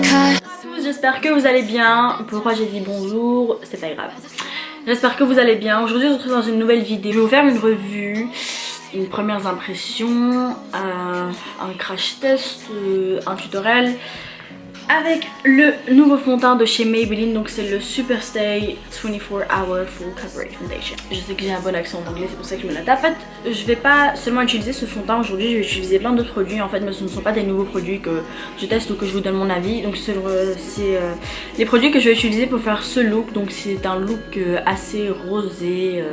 tous, j'espère que vous allez bien. Pourquoi j'ai dit bonjour, c'est pas grave. J'espère que vous allez bien. Aujourd'hui je vous retrouve dans une nouvelle vidéo. Je vais vous faire une revue, une premières impressions, un crash test, un tutoriel avec le nouveau fond de teint de chez Maybelline. Donc c'est le Super Stay 24 Hour Full Coverage Foundation. Je sais que j'ai un bon accent en anglais, c'est pour ça que je me la tape. En fait, je vais pas seulement utiliser ce fond de teint aujourd'hui, je vais utiliser plein d'autres produits en fait, mais ce ne sont pas des nouveaux produits que je teste ou que je vous donne mon avis. Donc c'est les produits que je vais utiliser pour faire ce look. Donc c'est un look assez rosé,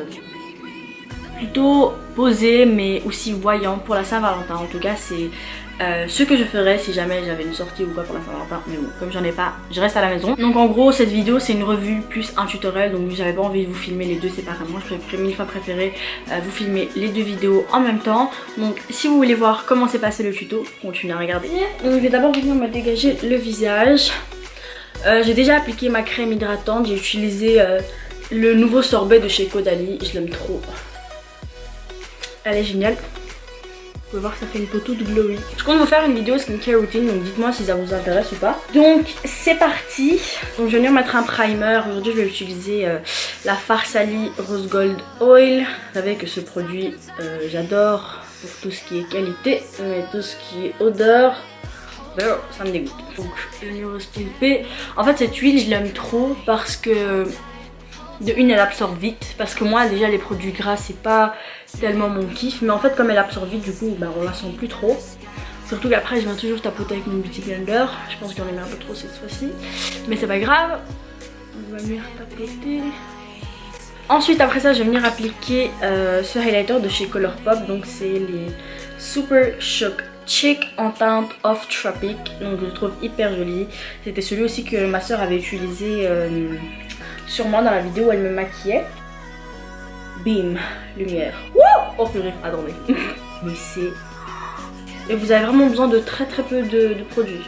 plutôt posé mais aussi voyant pour la Saint-Valentin. En tout cas c'est ce que je ferais si jamais j'avais une sortie ou quoi pour la Saint-Valentin, mais bon, comme j'en ai pas, je reste à la maison. Donc en gros cette vidéo c'est une revue plus un tutoriel, donc j'avais pas envie de vous filmer les deux séparément. Je mille fois préféré vous filmer les deux vidéos en même temps. Donc si vous voulez voir comment s'est passé le tuto, continuez à regarder. Donc je vais d'abord venir me dégager le visage. J'ai déjà appliqué ma crème hydratante, j'ai utilisé le nouveau sorbet de chez Caudalie, je l'aime trop. Elle est géniale. Vous pouvez voir que ça fait une peau toute glowy. Je compte vous faire une vidéo skincare routine, donc dites-moi si ça vous intéresse ou pas. Donc c'est parti. Donc je vais venir mettre un primer. Aujourd'hui je vais utiliser la Farsali Rose Gold Oil. Vous savez que ce produit j'adore pour tout ce qui est qualité, mais tout ce qui est odeur, ça me dégoûte. Donc je vais venir restomper. En fait cette huile je l'aime trop parce que de une elle absorbe vite, parce que moi déjà les produits gras c'est pas tellement mon kiff, mais en fait comme elle absorbe vite du coup bah, on la sent plus trop. Surtout qu'après je viens toujours tapoter avec mon beauty blender, je pense qu'il y en a mis un peu trop cette fois-ci, mais c'est pas grave, on va venir tapoter. Ensuite après ça je vais venir appliquer ce highlighter de chez Colourpop, donc c'est les Super Shock Chic en teinte Off Tropic, donc je le trouve hyper joli. C'était celui aussi que ma soeur avait utilisé sûrement dans la vidéo où elle me maquillait. Bim, lumière. Wouh, oh purée, attendez. Mais c'est... Et vous avez vraiment besoin de très peu de produits.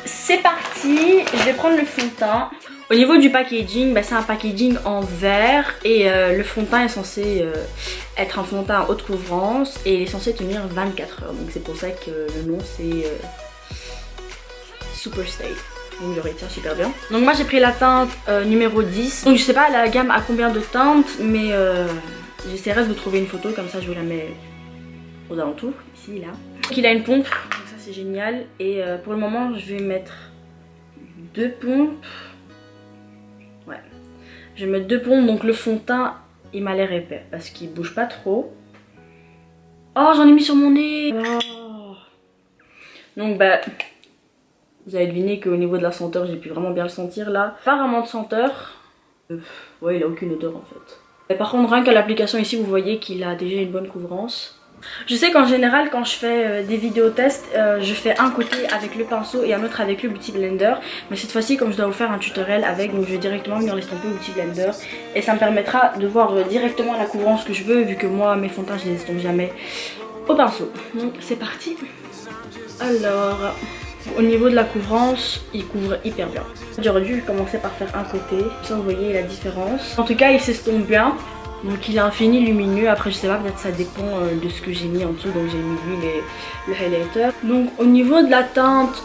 C'est parti, je vais prendre le fond de teint. Au niveau du packaging, bah, c'est un packaging en verre et le fond de teint est censé être un fond de teint à haute couvrance et il est censé tenir 24 heures. Donc c'est pour ça que le nom c'est Super Stay. Donc je le retiens super bien. Donc moi j'ai pris la teinte numéro 10. Donc je sais pas la gamme a combien de teintes, mais j'essaierai de vous trouver une photo, comme ça je vous la mets aux alentours, ici, là. Donc il a une pompe, donc ça c'est génial. Et pour le moment je vais mettre deux pompes. Ouais, je vais mettre deux pompes, donc le fond de teint il m'a l'air épais parce qu'il bouge pas trop. Oh j'en ai mis sur mon nez. Oh. Donc bah... Vous avez deviné qu'au niveau de la senteur, j'ai pu vraiment bien le sentir là. Pas vraiment de senteur. Ouais, il a aucune odeur en fait. Et par contre, rien qu'à l'application ici, vous voyez qu'il a déjà une bonne couvrance. Je sais qu'en général, quand je fais des vidéos tests, je fais un côté avec le pinceau et un autre avec le Beauty Blender. Mais cette fois-ci, comme je dois vous faire un tutoriel avec, donc je vais directement venir l'estomper au Beauty Blender. Et ça me permettra de voir directement la couvrance que je veux, vu que moi, mes fonds de teint, je les estompe jamais au pinceau. Donc c'est parti. Alors... Au niveau de la couvrance, il couvre hyper bien. J'aurais dû commencer par faire un côté, ça vous voyez la différence. En tout cas il s'estompe bien, donc il est infini lumineux. Après je sais pas, peut-être ça dépend de ce que j'ai mis en dessous, donc j'ai mis lui le highlighter. Donc au niveau de la teinte,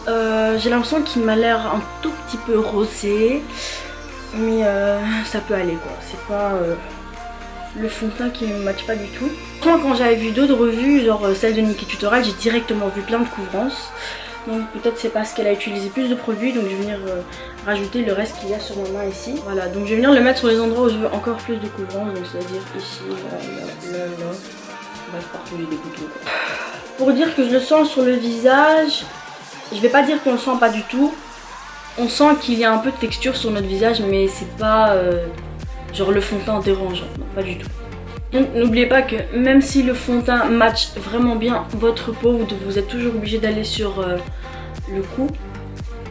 j'ai l'impression qu'il m'a l'air un tout petit peu rosé, mais ça peut aller quoi, c'est pas... le fond de teint qui ne me matche pas du tout. Quand j'avais vu d'autres revues, genre celle de Nikki Tutorial, j'ai directement vu plein de couvrances. Donc peut-être c'est parce qu'elle a utilisé plus de produits, donc je vais venir rajouter le reste qu'il y a sur ma main ici. Voilà, donc je vais venir le mettre sur les endroits où je veux encore plus de couvrance, donc c'est-à-dire ici, là. Bref, partout j'ai des boutons quoi. Pour dire que je le sens sur le visage, je vais pas dire qu'on le sent pas du tout. On sent qu'il y a un peu de texture sur notre visage, mais c'est pas genre le fond de teint dérangeant, non pas du tout. Donc n'oubliez pas que même si le fond de teint match vraiment bien votre peau, vous êtes toujours obligé d'aller sur le cou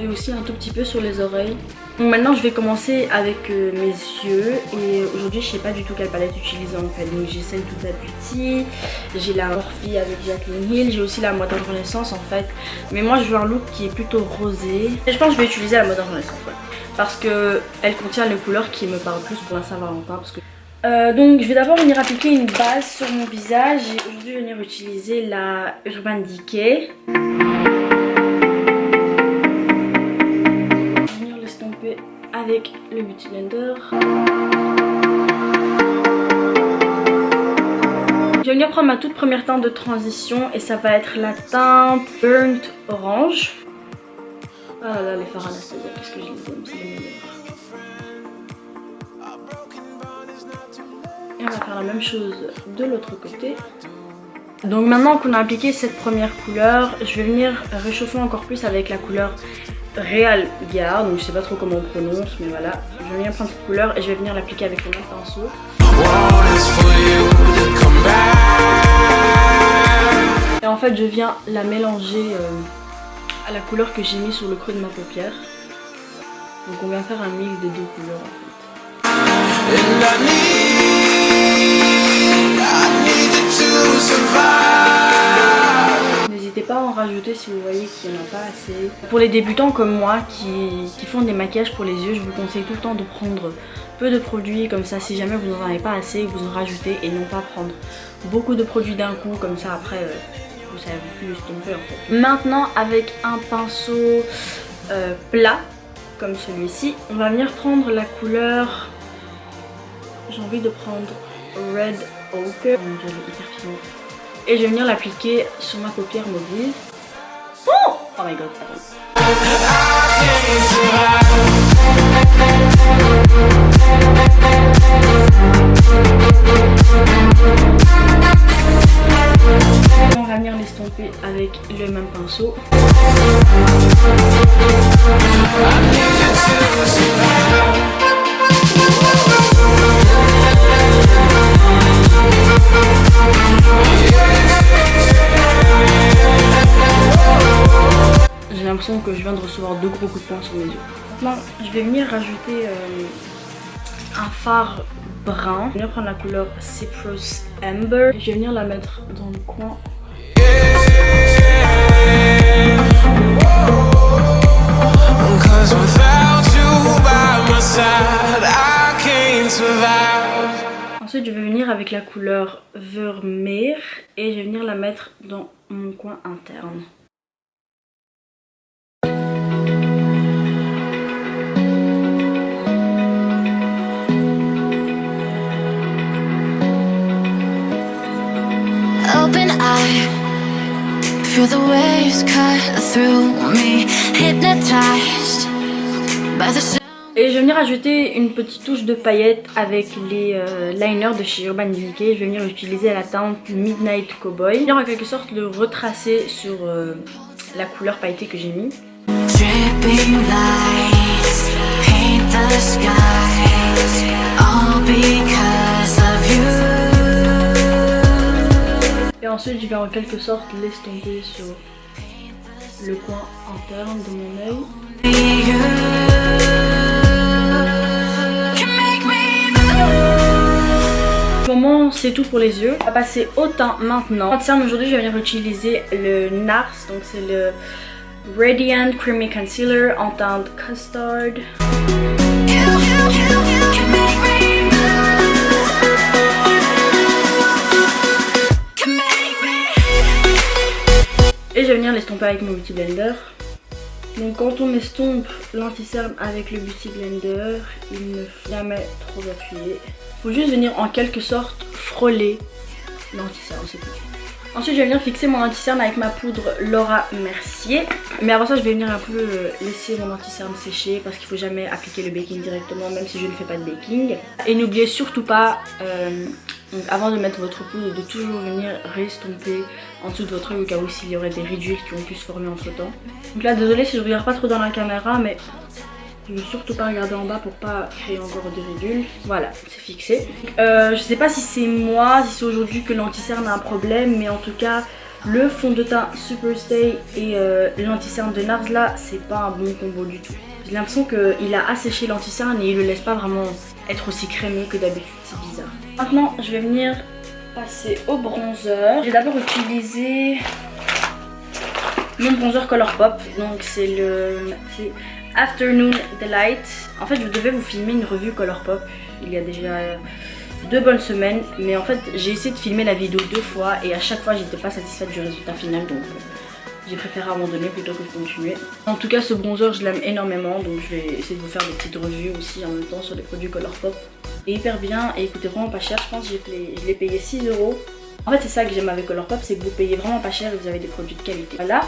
et aussi un tout petit peu sur les oreilles. Donc maintenant je vais commencer avec mes yeux et aujourd'hui je sais pas du tout quelle palette utiliser en fait. Donc j'ai celle Huda Beauty, j'ai la Morphe avec Jaclyn Hill, j'ai aussi la Modern Renaissance en fait. Mais moi je veux un look qui est plutôt rosé. Et je pense que je vais utiliser la Modern Renaissance ouais. Parce que elle contient les couleurs qui me parlent plus pour la Saint-Valentin. Parce que donc je vais d'abord venir appliquer une base sur mon visage et aujourd'hui je vais venir utiliser la Urban Decay. avec le Beauty Blender. Je vais venir prendre ma toute première teinte de transition et ça va être la teinte Burnt Orange. Ah là là, les fards Anastasia, qu'est-ce que je les aime, c'est les meilleurs. Et on va faire la même chose de l'autre côté. Donc maintenant qu'on a appliqué cette première couleur, je vais venir réchauffer encore plus avec la couleur Real Gar. Donc je sais pas trop comment on prononce, mais voilà. Je vais venir prendre cette couleur et je vais venir l'appliquer avec le même pinceau. Et en fait je viens la mélanger à la couleur que j'ai mis sur le creux de ma paupière. Donc on vient faire un mix des deux couleurs en fait. N'hésitez pas à en rajouter si vous voyez qu'il n'y en a pas assez. Pour les débutants comme moi qui font des maquillages pour les yeux, je vous conseille tout le temps de prendre peu de produits comme ça. Si jamais vous n'en avez pas assez, vous en rajoutez et non pas prendre beaucoup de produits d'un coup comme ça après vous savez plus estomper en fait. Maintenant avec un pinceau plat comme celui-ci, on va venir prendre la couleur, j'ai envie de prendre Red Ochre, oh mon dieu elle est hyper pigmentée. Et je vais venir l'appliquer sur ma paupière mobile. Oh, oh my god, attends. On va venir l'estomper avec le même pinceau. J'ai l'impression que je viens de recevoir 2 gros coups de poing sur mes yeux. Maintenant, je vais venir rajouter un fard brun. Je vais venir prendre la couleur Cypress Amber. Je vais venir la mettre dans le coin. Ensuite, je vais venir avec la couleur Vermeer et je vais venir la mettre dans mon coin interne. Open eye, feel the waves cut through me, hypnotized by the sound. Et je vais venir ajouter une petite touche de paillettes avec les liners de chez Urban Decay. Je vais venir utiliser la teinte Midnight Cowboy. Je vais venir en quelque sorte le retracer sur la couleur pailletée que j'ai mis. Dripping lights paint the skies, all because of you. Et ensuite je vais en quelque sorte l'estomper sur le coin interne de mon œil. Pour le moment c'est tout pour les yeux. On va passer au teint maintenant. En teint aujourd'hui je vais venir utiliser le NARS, donc c'est le Radiant Creamy Concealer en teinte Custard. Et je vais venir l'estomper avec mon Beauty Blender. Donc quand on estompe l'anti-cerne avec le Beauty Blender, il ne faut jamais trop appuyer. Il faut juste venir en quelque sorte frôler l'anti-cerne, c'est tout. Ensuite je vais venir fixer mon anti-cerne avec ma poudre Laura Mercier. Mais avant ça je vais venir un peu laisser mon anti-cerne sécher parce qu'il ne faut jamais appliquer le baking directement même si je ne fais pas de baking. Et n'oubliez surtout pas, donc avant de mettre votre poudre, de toujours venir restomper en dessous de votre œil au cas où s'il y aurait des ridules qui ont pu se former entre temps. Donc là désolé si je regarde pas trop dans la caméra mais je ne veux surtout pas regarder en bas pour pas créer encore des ridules. Voilà, c'est fixé. Je sais pas si c'est moi, si c'est aujourd'hui que l'anti-cerne a un problème, mais en tout cas le fond de teint Superstay et l'anti-cerne de NARS là, c'est pas un bon combo du tout. J'ai l'impression qu'il a asséché l'anti-cerne et il le laisse pas vraiment être aussi crémeux que d'habitude, c'est bizarre. Maintenant je vais venir passer au bronzer. Je vais d'abord utiliser mon bronzer Colourpop, donc c'est le Afternoon Delight. En fait je devais vous filmer une revue Colourpop il y a déjà 2 bonnes semaines, mais en fait j'ai essayé de filmer la vidéo 2 fois et à chaque fois j'étais pas satisfaite du résultat final, donc J'ai préféré abandonner plutôt que de continuer. En tout cas ce bronzer je l'aime énormément, donc je vais essayer de vous faire des petites revues aussi en même temps sur les produits Colourpop. Et hyper bien et il coûtait vraiment pas cher, je pense que je l'ai payé 6 €. En fait c'est ça que j'aime avec Colourpop, c'est que vous payez vraiment pas cher et vous avez des produits de qualité. Voilà.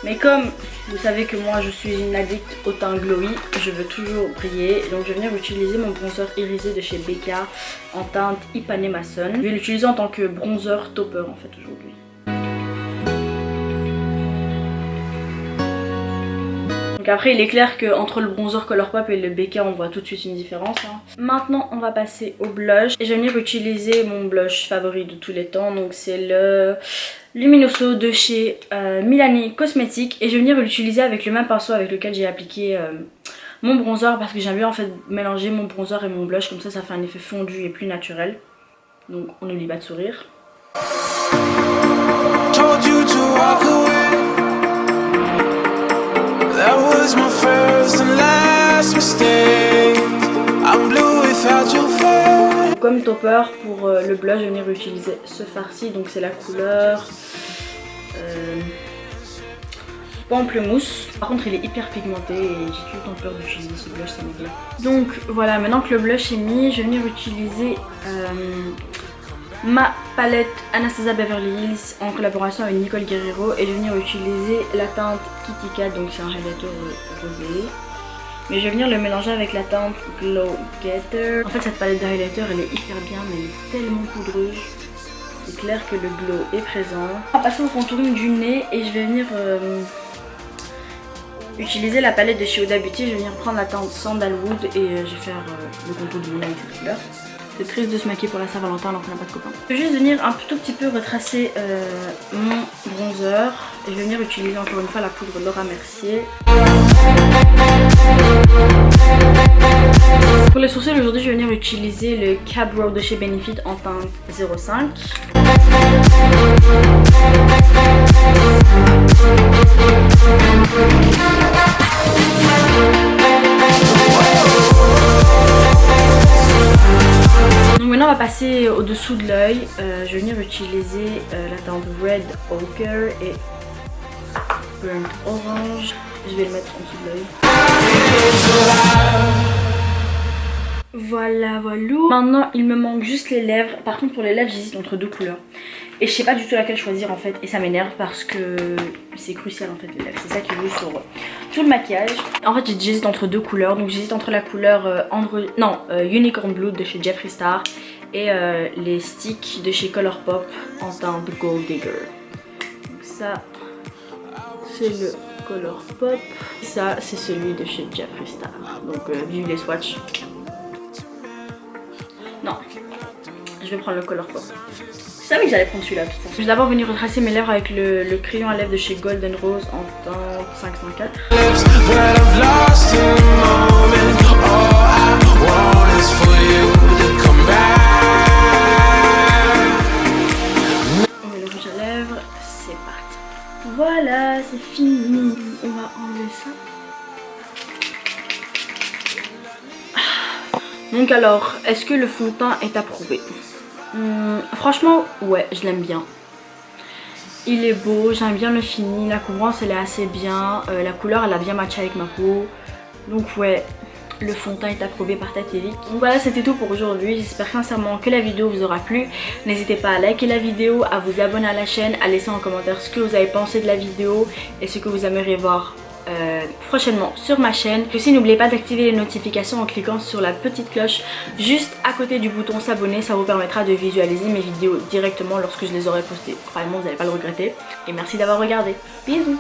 Mais comme vous savez que moi je suis une addict au teint glowy, je veux toujours briller. Donc je vais venir utiliser mon bronzer irisé de chez Becca en teinte Ipanema Sun. Je vais l'utiliser en tant que bronzer topper en fait aujourd'hui. Donc après il est clair qu'entre le bronzer Colourpop et le Becca on voit tout de suite une différence. Hein. Maintenant on va passer au blush. Et je vais venir utiliser mon blush favori de tous les temps. Donc c'est le Luminoso de chez Milani Cosmetics. Et je vais venir l'utiliser avec le même pinceau avec lequel j'ai appliqué mon bronzer. Parce que j'aime bien en fait mélanger mon bronzer et mon blush. Comme ça ça fait un effet fondu et plus naturel. Donc on n'oublie pas de sourire. That was my first and last mistake. I'm blue without your face. Comme topper pour le blush, je vais venir utiliser ce fard-ci. Donc c'est la couleur Pamplemousse. Par contre il est hyper pigmenté et j'ai tout le temps peur d'utiliser ce blush, ça m'énerve. Donc voilà, maintenant que le blush est mis, je vais venir utiliser ma palette Anastasia Beverly Hills en collaboration avec Nicole Guerrero. Et je vais venir utiliser la teinte Kitty Cat, donc c'est un highlighter rosé. Mais je vais venir le mélanger avec la teinte Glow Getter. En fait cette palette de highlighter elle est hyper bien mais elle est tellement poudreuse. C'est clair que le glow est présent. On va passer au contouring du nez et je vais venir utiliser la palette de chez Huda Beauty. Je vais venir prendre la teinte Sandalwood et je vais faire le contour de mon nez avec cette couleur. C'est triste de se maquiller pour la Saint-Valentin alors qu'on n'a pas de copain. Je vais juste venir un tout petit peu retracer mon bronzer. Et je vais venir utiliser encore une fois la poudre Laura Mercier. Pour les sourcils aujourd'hui je vais venir utiliser le Cab Brow de chez Benefit en teinte 05. Donc maintenant on va passer au dessous de l'œil. Je vais venir utiliser la teinte Red Ochre et Burnt Orange. Je vais le mettre en dessous de l'œil. Voilà, voilà. Maintenant il me manque juste les lèvres. Par contre pour les lèvres j'hésite entre deux couleurs. Et je sais pas du tout laquelle choisir en fait. Et ça m'énerve parce que c'est crucial en fait les lèvres. C'est ça qui joue sur tout le maquillage. En fait j'hésite entre deux couleurs. Donc j'hésite entre la couleur Unicorn Blue de chez Jeffree Star et les sticks de chez Colourpop en teinte Gold Digger. Donc ça c'est le Colourpop. Ça c'est celui de chez Jeffree Star. Donc vive les swatchs. Non, je vais prendre le Colourpop. Je savais que j'allais prendre celui-là. Je vais d'abord venir retracer mes lèvres avec le crayon à lèvres de chez Golden Rose en teinte 504. On met le rouge à lèvres, c'est parti. Voilà, c'est fini. On va enlever ça. Donc alors, est-ce que le fond de teint est approuvé? Franchement, ouais, je l'aime bien. Il est beau, j'aime bien le fini, la couvrance elle est assez bien, la couleur elle a bien matché avec ma peau. Donc ouais, le fond de teint est approuvé par Tête et Vic. Donc voilà, c'était tout pour aujourd'hui. J'espère sincèrement que la vidéo vous aura plu. N'hésitez pas à liker la vidéo, à vous abonner à la chaîne, à laisser en commentaire ce que vous avez pensé de la vidéo et ce que vous aimeriez voir prochainement sur ma chaîne. Aussi n'oubliez pas d'activer les notifications en cliquant sur la petite cloche juste à côté du bouton s'abonner. Ça vous permettra de visualiser mes vidéos directement lorsque je les aurai postées. Probablement vous n'allez pas le regretter. Et merci d'avoir regardé. Bisous.